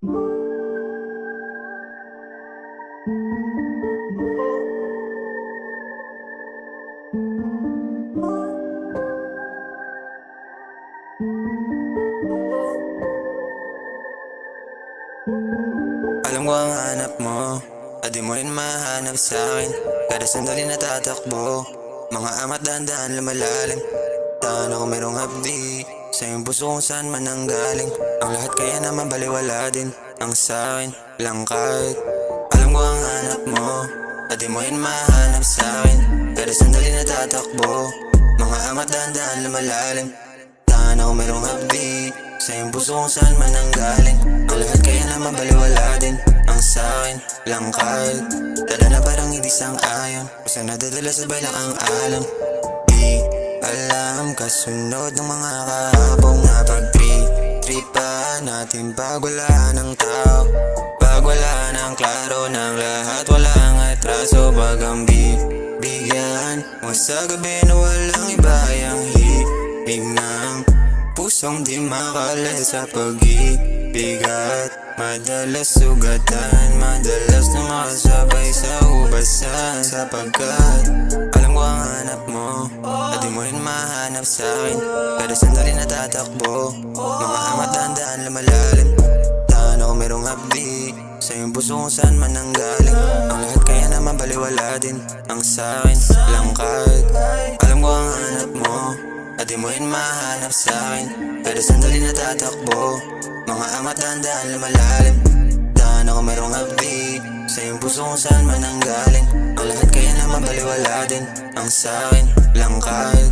Alam ko ang hanap mo, at di mo rin mahanap sa'kin. Kada sandali natatakbo, mga amat dahan-dahan lumalalim. Tahan ako merong hapdi, sa iyong puso kung saan man nanggaling. Ang lahat kaya naman baliwala din, ang sa'kin lang kahit. Alam ko ang hanap mo, at di mo rin mahanap sa'kin. Kada sandali natatakbo, mga amat dahan-dahan lumalalim. Tahan ako merong hapdi, sa iyong puso kung saan man nanggaling. Ang lahat kaya naman baliwala din, ang sa'kin lang kahit. Dala na parang hindi sang-ayon, basta nadadala sabay lang ang alam. Di alam kasunod ng mga kahabong na pagtripan natin pag wala ng tao. Pag wala ng klaro ng lahat, walang atraso. Bagang bigyan mo sa gabi na walang iba ang hihig ng pusong di makalat sa pag-ibig. At madalas sugatan, madalas na makasabay sa ubasan. Sapagkat alam ko ang hanap mo, at di mo rin mahanap sa'kin. Kada sandali natatakbo, mga amat dahan-dahan lumalalim. Tahan ako merong hapdi, sa iyong puso kung saan man nanggaling. Ang lahat kaya naman baliwala din, ang sa'kin lang kahit. Alam ko ang hanap mo, at di mo rin mahanap sa'kin. Kada sandali natatakbo, mga amat dahan-dahan lumalalim. Tahan ako merong hapdi, sa iyong puso kung saan man nanggaling. Ang lahat kaya naman baliwala din, ang sa'kin lang kahit.